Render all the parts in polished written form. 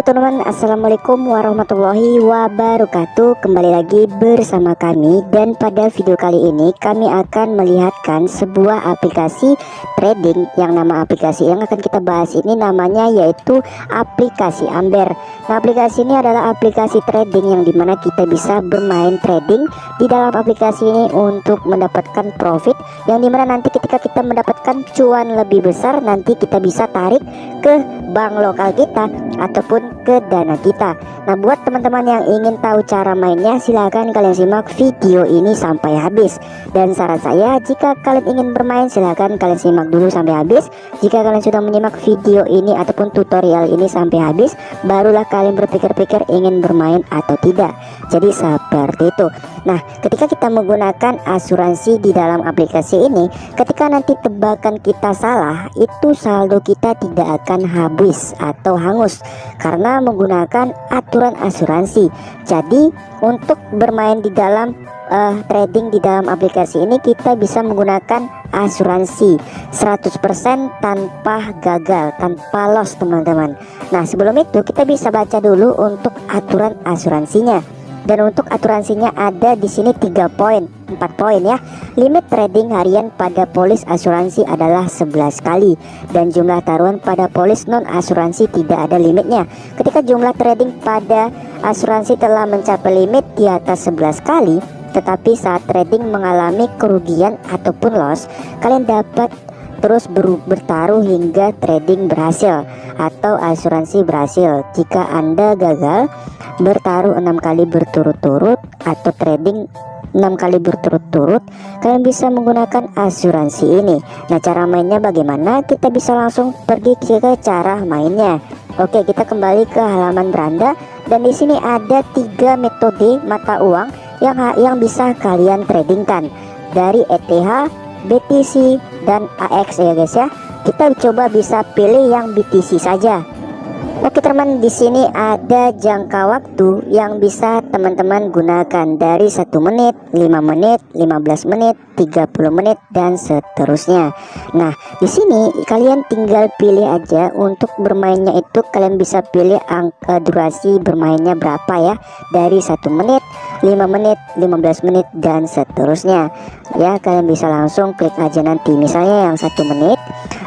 teman-teman, assalamualaikum warahmatullahi wabarakatuh. Kembali lagi bersama kami, dan pada video kali ini kami akan melihatkan sebuah aplikasi trading. Yang nama aplikasi yang akan kita bahas ini namanya yaitu aplikasi Amber. Nah, aplikasi ini adalah aplikasi trading yang dimana kita bisa bermain trading di dalam aplikasi ini untuk mendapatkan profit, yang dimana nanti ketika kita mendapatkan cuan lebih besar, nanti kita bisa tarik ke bank lokal kita ataupun ke dana kita. Nah, buat teman-teman yang ingin tahu cara mainnya, silahkan kalian simak video ini sampai habis. Dan saran saya, jika kalian ingin bermain, silahkan kalian simak dulu sampai habis. Jika kalian sudah menyimak video ini ataupun tutorial ini sampai habis, barulah kalian berpikir-pikir ingin bermain atau tidak. Jadi seperti itu. Nah, ketika kita menggunakan asuransi di dalam aplikasi ini, ketika nanti tebakan kita salah, itu saldo kita tidak akan habis atau hangus karena menggunakan aturan asuransi. Jadi untuk bermain di dalam trading di dalam aplikasi ini, kita bisa menggunakan asuransi 100% tanpa gagal, tanpa loss, teman-teman. Nah, sebelum itu kita bisa baca dulu untuk aturan asuransinya. Dan untuk asuransinya ada di sini 4 poin ya. Limit trading harian pada polis asuransi adalah 11 kali, dan jumlah taruhan pada polis non asuransi tidak ada limitnya. Ketika jumlah trading pada asuransi telah mencapai limit di atas 11 kali, tetapi saat trading mengalami kerugian ataupun loss, kalian dapat terus bertaruh hingga trading berhasil atau asuransi berhasil. Jika Anda gagal bertaruh 6 kali berturut-turut atau trading 6 kali berturut-turut, kalian bisa menggunakan asuransi ini. Nah, cara mainnya bagaimana? Kita bisa langsung pergi ke cara mainnya. Oke, kita kembali ke halaman beranda, dan di sini ada 3 metode mata uang yang bisa kalian tradingkan dari ETH, BTC, dan AX ya guys ya. Kita coba bisa pilih yang BTC saja. Oke teman, di sini ada jangka waktu yang bisa teman-teman gunakan dari 1 menit, 5 menit, 15 menit, 30 menit, dan seterusnya. Nah, di sini kalian tinggal pilih aja untuk bermainnya itu. Kalian bisa pilih angka durasi bermainnya berapa ya, dari 1 menit, 5 menit, 15 menit, dan seterusnya. Ya, kalian bisa langsung klik aja nanti misalnya yang 1 menit.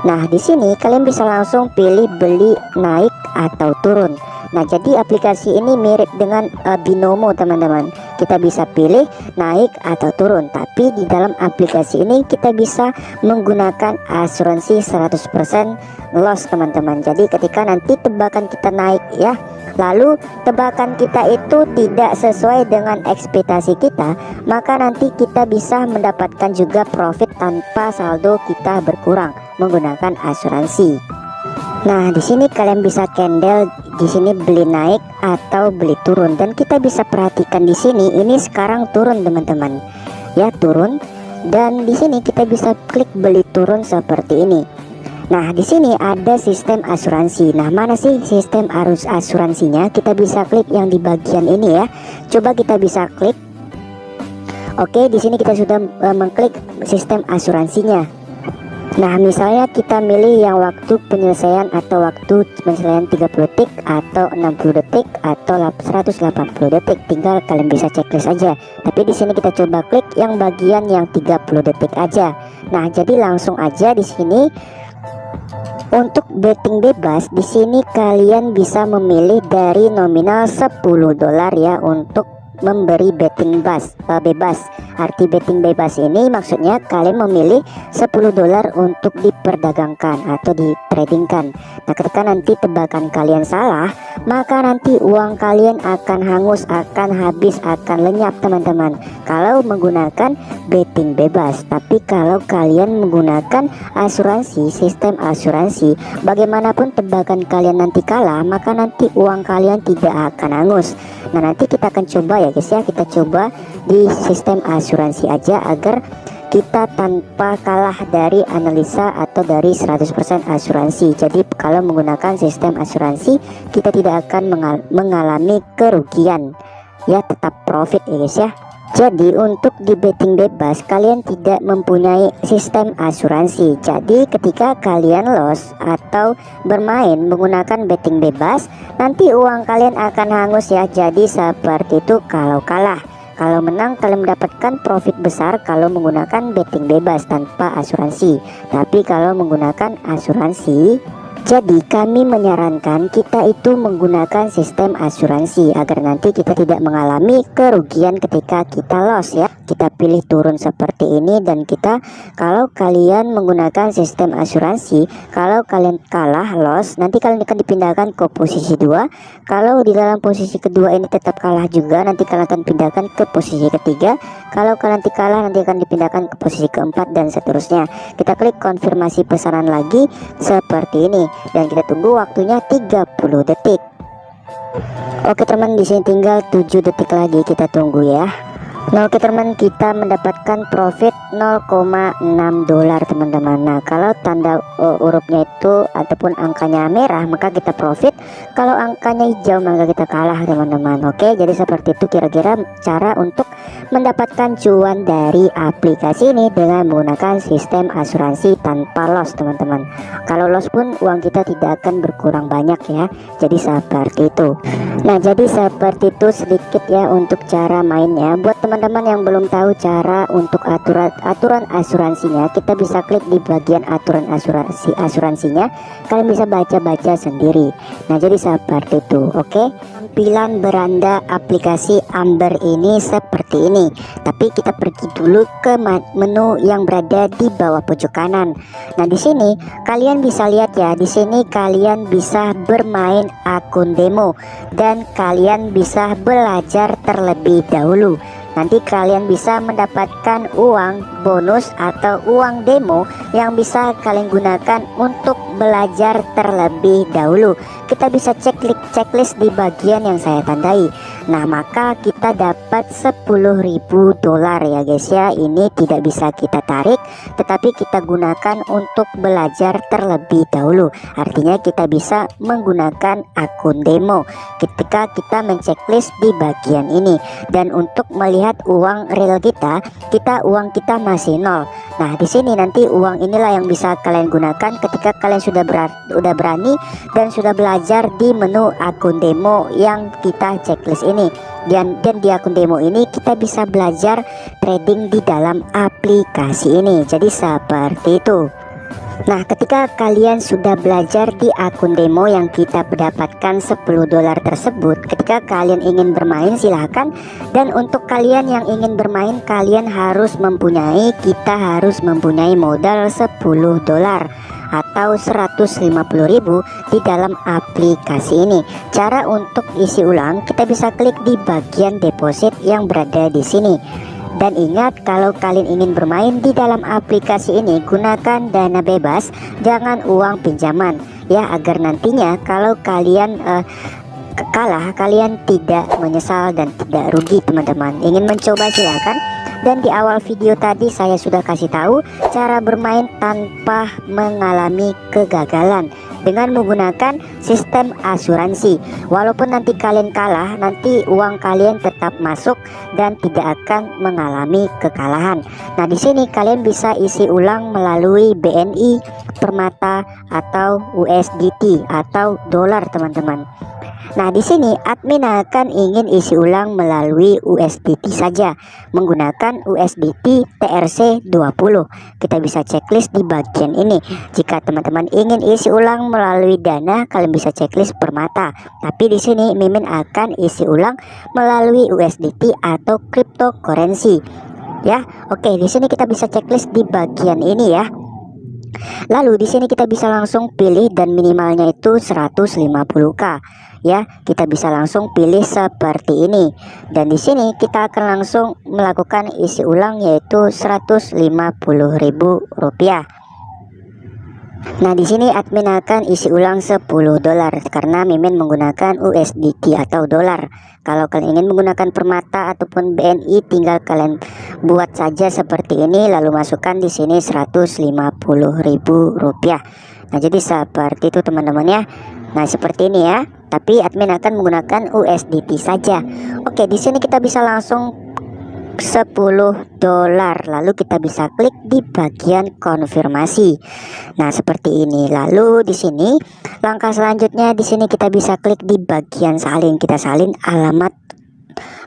Nah, di sini kalian bisa langsung pilih beli naik atau turun. Nah, jadi aplikasi ini mirip dengan binomo teman-teman. Kita bisa pilih naik atau turun, tapi di dalam aplikasi ini kita bisa menggunakan asuransi 100% loss teman-teman. Jadi ketika nanti tebakan kita naik ya, lalu tebakan kita itu tidak sesuai dengan ekspektasi kita, maka nanti kita bisa mendapatkan juga profit tanpa saldo kita berkurang menggunakan asuransi. Nah, di sini kalian bisa candle, di sini beli naik atau beli turun, dan kita bisa perhatikan di sini ini sekarang turun teman-teman. Ya, turun, dan di sini kita bisa klik beli turun seperti ini. Nah, di sini ada sistem asuransi. Nah, mana sih sistem asuransinya? Kita bisa klik yang di bagian ini ya. Coba kita bisa klik. Oke, di sini kita sudah mengklik sistem asuransinya. Nah, misalnya kita milih yang waktu penyelesaian atau waktu penyelesaian 30 detik atau 60 detik atau 180 detik. Tinggal kalian bisa checklist aja. Tapi di sini kita coba klik yang bagian yang 30 detik aja. Nah, jadi langsung aja di sini untuk betting bebas, di sini kalian bisa memilih dari nominal $10 ya untuk memberi betting bebas. Arti betting bebas ini maksudnya kalian memilih $10 untuk diperdagangkan atau ditradingkan. Nah, ketika nanti tebakan kalian salah, maka nanti uang kalian akan hangus, akan habis, akan lenyap teman-teman, kalau menggunakan betting bebas. Tapi kalau kalian menggunakan asuransi, sistem asuransi, bagaimanapun tebakan kalian nanti kalah, maka nanti uang kalian tidak akan hangus. Nah, nanti kita akan coba ya guys ya, kita coba di sistem asuransi aja agar kita tanpa kalah dari analisa atau dari 100% asuransi. Jadi kalau menggunakan sistem asuransi, kita tidak akan mengalami kerugian ya, tetap profit ya guys ya. Jadi untuk di betting bebas kalian tidak mempunyai sistem asuransi. Jadi ketika kalian loss atau bermain menggunakan betting bebas, nanti uang kalian akan hangus ya. Jadi seperti itu kalau kalah. Kalau menang kalian mendapatkan profit besar kalau menggunakan betting bebas tanpa asuransi. Tapi kalau menggunakan asuransi, jadi kami menyarankan kita itu menggunakan sistem asuransi agar nanti kita tidak mengalami kerugian ketika kita loss ya. Kita pilih turun seperti ini, dan kita, kalau kalian menggunakan sistem asuransi, kalau kalian kalah loss, nanti kalian akan dipindahkan ke posisi 2. Kalau di dalam posisi kedua ini tetap kalah juga, nanti kalian akan pindahkan ke posisi ketiga. Kalau kalian nanti kalah, nanti akan dipindahkan ke posisi keempat dan seterusnya. Kita klik konfirmasi pesanan lagi seperti ini, dan kita tunggu waktunya 30 detik. Oke teman, di sini tinggal 7 detik lagi, kita tunggu ya. Nah oke teman, kita mendapatkan profit 0,6 dolar teman-teman. Nah kalau tanda hurufnya itu ataupun angkanya merah maka kita profit, kalau angkanya hijau maka kita kalah teman-teman. Oke, jadi seperti itu kira-kira cara untuk mendapatkan cuan dari aplikasi ini dengan menggunakan sistem asuransi tanpa loss teman-teman. Kalau loss pun uang kita tidak akan berkurang banyak ya. Jadi seperti itu. Nah jadi seperti itu sedikit ya untuk cara mainnya. Buat teman-teman yang belum tahu cara untuk aturan asuransinya, kita bisa klik di bagian aturan asuransinya. Kalian bisa baca-baca sendiri. Nah jadi seperti itu. Oke, tampilan beranda aplikasi Amber ini seperti ini. Tapi kita pergi dulu ke menu yang berada di bawah pojok kanan. Nah di sini kalian bisa lihat ya, di sini kalian bisa bermain akun demo dan kalian bisa belajar terlebih dahulu. Nanti kalian bisa mendapatkan uang bonus atau uang demo yang bisa kalian gunakan untuk belajar terlebih dahulu. Kita bisa checklist di bagian yang saya tandai. Nah maka kita dapat 10.000 dolar ya guys ya. Ini tidak bisa kita tarik, tetapi kita gunakan untuk belajar terlebih dahulu. Artinya kita bisa menggunakan akun demo ketika kita menceklis di bagian ini. Dan untuk melihat uang real kita uang kita masih nol. Nah di sini nanti uang inilah yang bisa kalian gunakan ketika kalian sudah berani dan sudah belajar di menu akun demo yang kita checklist ini. Dan di akun demo ini kita bisa belajar trading di dalam aplikasi ini. Jadi seperti itu. Nah ketika kalian sudah belajar di akun demo yang kita dapatkan 10 dolar tersebut, ketika kalian ingin bermain silahkan. Dan untuk kalian yang ingin bermain, kalian harus mempunyai modal 10 dolar atau 150.000 di dalam aplikasi ini. Cara untuk isi ulang, kita bisa klik di bagian deposit yang berada di sini. Dan ingat, kalau kalian ingin bermain di dalam aplikasi ini, gunakan dana bebas, jangan uang pinjaman ya, agar nantinya kalau kalian kalah, kalian tidak menyesal dan tidak rugi teman-teman. Ingin mencoba silakan. Dan di awal video tadi saya sudah kasih tahu cara bermain tanpa mengalami kegagalan dengan menggunakan sistem asuransi. Walaupun nanti kalian kalah, nanti uang kalian tetap masuk dan tidak akan mengalami kekalahan. Nah di sini kalian bisa isi ulang melalui BNI, Permata atau USDT atau dolar teman-teman. Nah di sini admin akan ingin isi ulang melalui USDT saja menggunakan USDT TRC20. Kita bisa checklist di bagian ini. Jika teman-teman ingin isi ulang melalui Dana, kalian bisa checklist Permata. Tapi di sini Mimin akan isi ulang melalui USDT atau cryptocurrency. Ya, oke, di sini kita bisa checklist di bagian ini ya. Lalu di sini kita bisa langsung pilih dan minimalnya itu 150k ya. Kita bisa langsung pilih seperti ini. Dan di sini kita akan langsung melakukan isi ulang yaitu 150.000 rupiah. Nah di sini admin akan isi ulang 10 dolar karena Mimin menggunakan USDT atau dolar. Kalau kalian ingin menggunakan Permata ataupun BNI, tinggal kalian buat saja seperti ini lalu masukkan di sini 150.000 rupiah. Nah jadi seperti itu teman-teman ya. Nah seperti ini ya. Tapi admin akan menggunakan USDT saja. Oke, di sini kita bisa langsung $10. Lalu kita bisa klik di bagian konfirmasi. Nah, seperti ini. Lalu di sini langkah selanjutnya di sini kita bisa klik di bagian salin. Kita salin alamat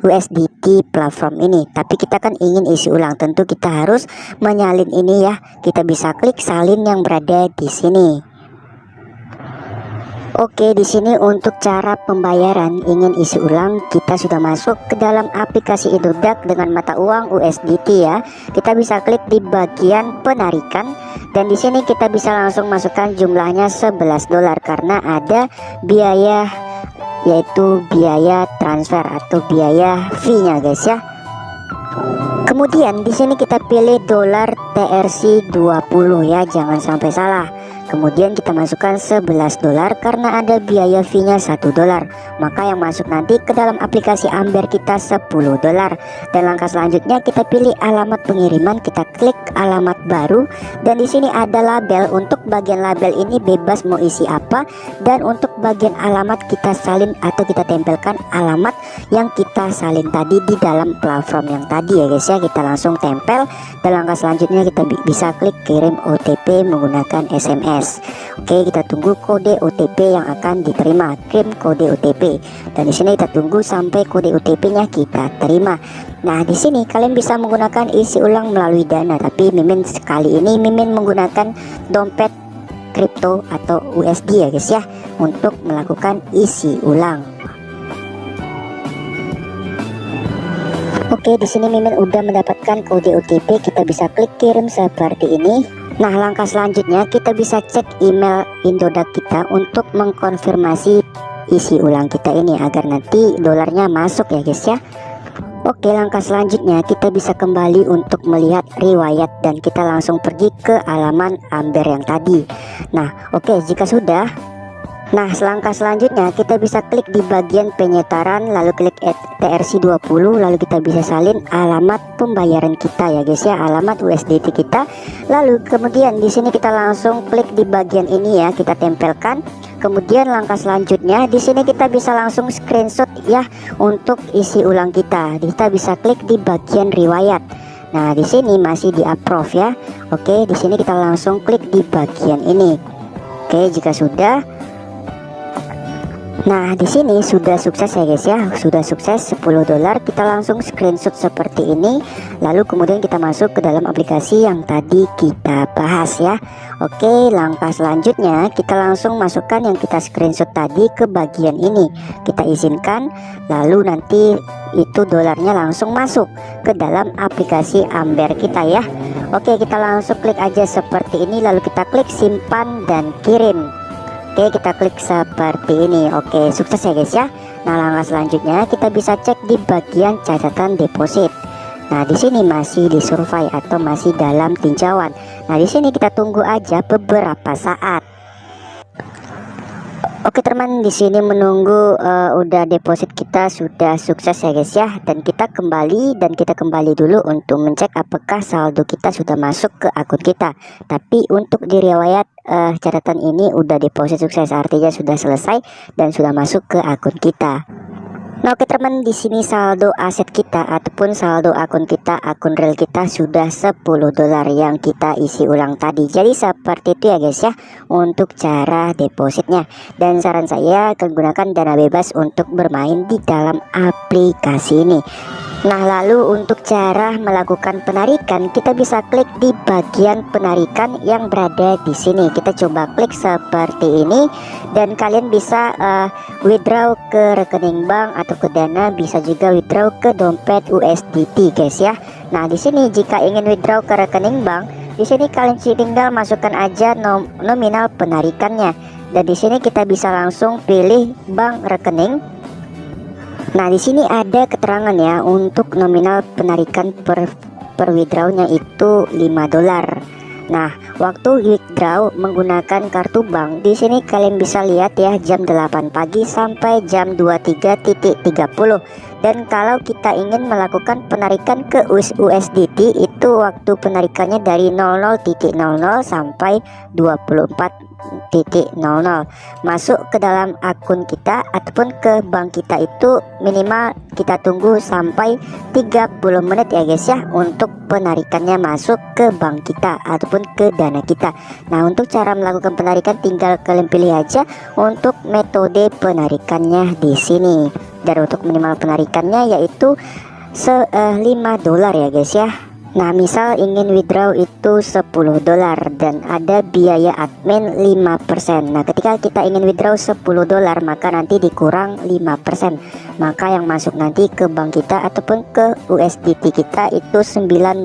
USDT platform ini. Tapi kita kan ingin isi ulang, tentu kita harus menyalin ini ya. Kita bisa klik salin yang berada di sini. Oke, di sini untuk cara pembayaran ingin isi ulang, kita sudah masuk ke dalam aplikasi Indodax dengan mata uang USDT ya. Kita bisa klik di bagian penarikan dan di sini kita bisa langsung masukkan jumlahnya $11 karena ada biaya, yaitu biaya transfer atau biaya fee-nya guys ya. Kemudian di sini kita pilih dolar TRC 20 ya, jangan sampai salah. Kemudian kita masukkan $11 karena ada biaya fee-nya $1. Maka yang masuk nanti ke dalam aplikasi Amber kita $10. Dan langkah selanjutnya kita pilih alamat pengiriman, kita klik alamat baru dan di sini ada label. Untuk bagian label ini bebas mau isi apa, dan untuk bagian alamat kita salin atau kita tempelkan alamat yang kita salin tadi di dalam platform yang tadi ya guys ya. Kita langsung tempel dan langkah selanjutnya kita bisa klik kirim OTP menggunakan SMS. Oke, kita tunggu kode OTP yang akan diterima, kirim kode OTP. Dan di sini kita tunggu sampai kode OTP-nya kita terima. Nah, di sini kalian bisa menggunakan isi ulang melalui Dana, tapi Mimin sekali ini Mimin menggunakan dompet kripto atau USD ya guys ya untuk melakukan isi ulang. Oke, di sini Mimin udah mendapatkan kode OTP, kita bisa klik kirim seperti ini. Nah, langkah selanjutnya kita bisa cek email Indodax kita untuk mengkonfirmasi isi ulang kita ini agar nanti dolarnya masuk ya guys ya. Oke, langkah selanjutnya kita bisa kembali untuk melihat riwayat dan kita langsung pergi ke halaman Amber yang tadi. Nah, oke, jika sudah, nah langkah selanjutnya kita bisa klik di bagian penyetaran, lalu klik TRC 20, lalu kita bisa salin alamat pembayaran kita ya guys ya, alamat USDT kita. Lalu kemudian di sini kita langsung klik di bagian ini ya, kita tempelkan. Kemudian langkah selanjutnya di sini kita bisa langsung screenshot ya untuk isi ulang kita. Kita bisa klik di bagian riwayat. Nah, di sini masih di approve ya. Oke, di sini kita langsung klik di bagian ini. Oke, jika sudah, nah di sini sudah sukses ya guys ya, sudah sukses $10. Kita langsung screenshot seperti ini, lalu kemudian kita masuk ke dalam aplikasi yang tadi kita bahas ya. Oke, langkah selanjutnya kita langsung masukkan yang kita screenshot tadi ke bagian ini, kita izinkan, lalu nanti itu dolarnya langsung masuk ke dalam aplikasi Amber kita ya. Oke, kita langsung klik aja seperti ini, lalu kita klik simpan dan kirim. Oke, kita klik seperti ini. Oke, sukses ya guys ya. Nah, langkah selanjutnya kita bisa cek di bagian catatan deposit. Nah, di sini masih di survei atau masih dalam tinjauan. Nah, di sini kita tunggu aja beberapa saat. Oke teman, di sini menunggu udah deposit kita sudah sukses ya guys ya, dan kita kembali dulu untuk mengecek apakah saldo kita sudah masuk ke akun kita. Tapi untuk di riwayat catatan ini udah deposit sukses, artinya sudah selesai dan sudah masuk ke akun kita. Nah, oke teman, di sini saldo aset kita ataupun saldo akun kita, akun real kita sudah $10 yang kita isi ulang tadi. Jadi seperti itu ya guys ya untuk cara depositnya. Dan saran saya gunakan dana bebas untuk bermain di dalam aplikasi ini. Nah, lalu untuk cara melakukan penarikan, kita bisa klik di bagian penarikan yang berada di sini. Kita coba klik seperti ini dan kalian bisa withdraw ke rekening bank atau ke Dana, bisa juga withdraw ke dompet USDT guys ya. Nah, di sini jika ingin withdraw ke rekening bank, di sini kalian tinggal masukkan aja nominal penarikannya. Dan di sini kita bisa langsung pilih bank rekening. Nah, di sini ada keterangan ya untuk nominal penarikan per withdrawnya itu $5. Nah, waktu withdraw menggunakan kartu bank, di sini kalian bisa lihat ya jam 8 pagi sampai jam 23.30. Dan kalau kita ingin melakukan penarikan ke USDT itu waktu penarikannya dari 00.00 sampai 24.00. Masuk ke dalam akun kita ataupun ke bank kita itu minimal kita tunggu sampai 30 menit ya guys ya, untuk penarikannya masuk ke bank kita ataupun ke dana kita. Nah, untuk cara melakukan penarikan tinggal kalian pilih aja untuk metode penarikannya di sini. Dan untuk minimal penarikannya yaitu $5 ya guys ya. Nah, misal ingin withdraw itu $10 dan ada biaya admin 5%. Nah, ketika kita ingin withdraw $10 maka nanti dikurang 5%. Maka yang masuk nanti ke bank kita ataupun ke USDT kita itu $9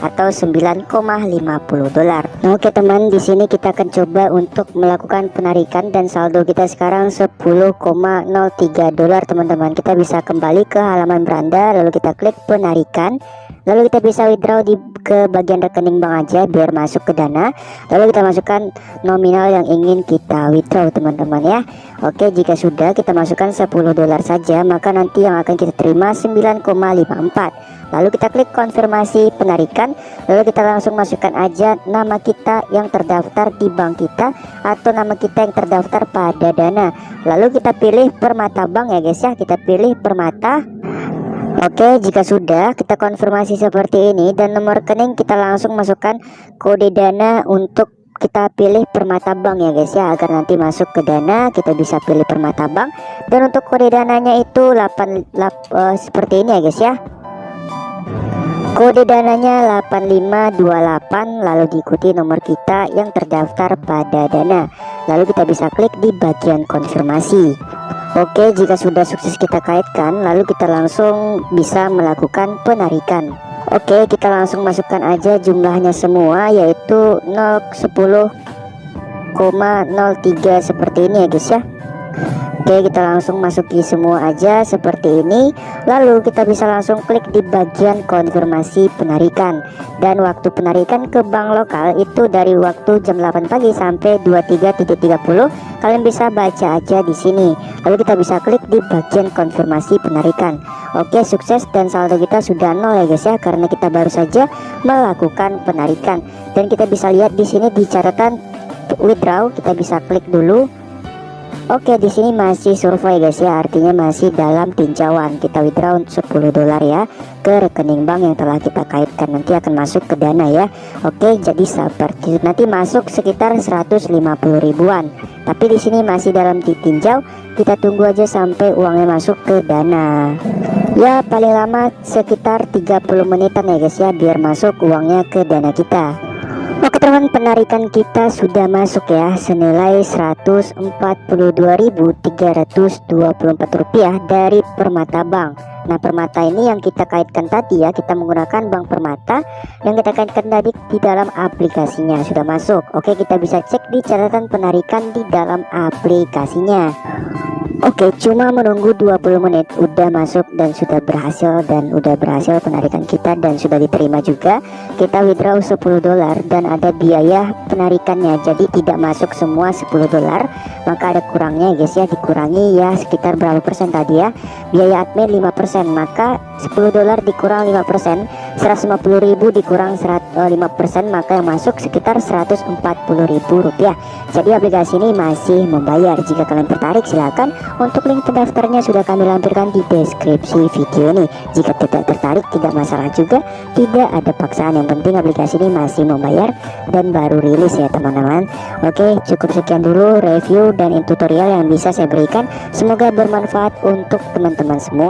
atau $9,50. Nah, oke teman, di sini kita akan coba untuk melakukan penarikan dan saldo kita sekarang $10,03 teman-teman. Kita bisa kembali ke halaman beranda, lalu kita klik penarikan. Lalu kita bisa withdraw ke bagian rekening bank aja biar masuk ke dana. Lalu kita masukkan nominal yang ingin kita withdraw teman-teman ya. Oke, jika sudah kita masukkan $10 saja, maka nanti yang akan kita terima 9,54. Lalu kita klik konfirmasi penarikan. Lalu kita langsung masukkan aja nama kita yang terdaftar di bank kita atau nama kita yang terdaftar pada dana. Lalu kita pilih Permata Bank ya guys ya. Kita pilih Permata. Oke, jika sudah kita konfirmasi seperti ini dan nomor rekening kita langsung masukkan kode dana untuk kita pilih Permata Bank ya guys ya, agar nanti masuk ke dana kita bisa pilih Permata Bank. Dan untuk kode dananya itu seperti ini ya guys ya. Kode dananya 8528, lalu diikuti nomor kita yang terdaftar pada dana. Lalu kita bisa klik di bagian konfirmasi. Oke, jika sudah sukses kita kaitkan, lalu kita langsung bisa melakukan penarikan. Oke, kita langsung masukkan aja jumlahnya semua, yaitu 010,03 seperti ini ya guys ya. Oke, kita langsung masuki semua aja seperti ini. Lalu kita bisa langsung klik di bagian konfirmasi penarikan. Dan waktu penarikan ke bank lokal itu dari waktu jam 8 pagi sampai 23.30. Kalian bisa baca aja di sini. Lalu kita bisa klik di bagian konfirmasi penarikan. Oke, sukses dan saldo kita sudah 0 ya guys ya, karena kita baru saja melakukan penarikan. Dan kita bisa lihat di sini di catatan withdraw, kita bisa klik dulu. Oke, di sini masih survei guys ya, artinya masih dalam tinjauan. Kita withdraw $10 ya ke rekening bank yang telah kita kaitkan, nanti akan masuk ke dana ya. Oke, jadi seperti nanti masuk sekitar 150 ribuan. Tapi di sini masih dalam ditinjau, kita tunggu aja sampai uangnya masuk ke dana. Ya, paling lama sekitar 30 menitan ya guys ya, biar masuk uangnya ke dana kita. Oke teman, penarikan kita sudah masuk ya, senilai Rp142.324 dari Permata Bank. Nah, Permata ini yang kita kaitkan tadi ya, kita menggunakan Bank Permata yang kita kaitkan tadi di dalam aplikasinya sudah masuk. Oke, kita bisa cek di catatan penarikan di dalam aplikasinya. Oke, cuma menunggu 20 menit udah masuk dan sudah berhasil penarikan kita dan sudah diterima juga. Kita withdraw $10 dan ada biaya penarikannya, jadi tidak masuk semua $10, maka ada kurangnya guys ya, dikurangi ya sekitar berapa persen tadi ya, biaya admin 5%, maka $10 dikurang 5%, 150.000 dikurang 5%, maka yang masuk sekitar Rp140.000. Jadi aplikasi ini masih membayar. Jika kalian tertarik silahkan, untuk link pendaftarnya sudah kami lampirkan di deskripsi video ini. Jika tidak tertarik tidak masalah juga, tidak ada paksaan, yang penting aplikasi ini masih membayar dan baru rilis ya teman-teman. Oke, cukup sekian dulu review dan tutorial yang bisa saya berikan, semoga bermanfaat untuk teman-teman semua.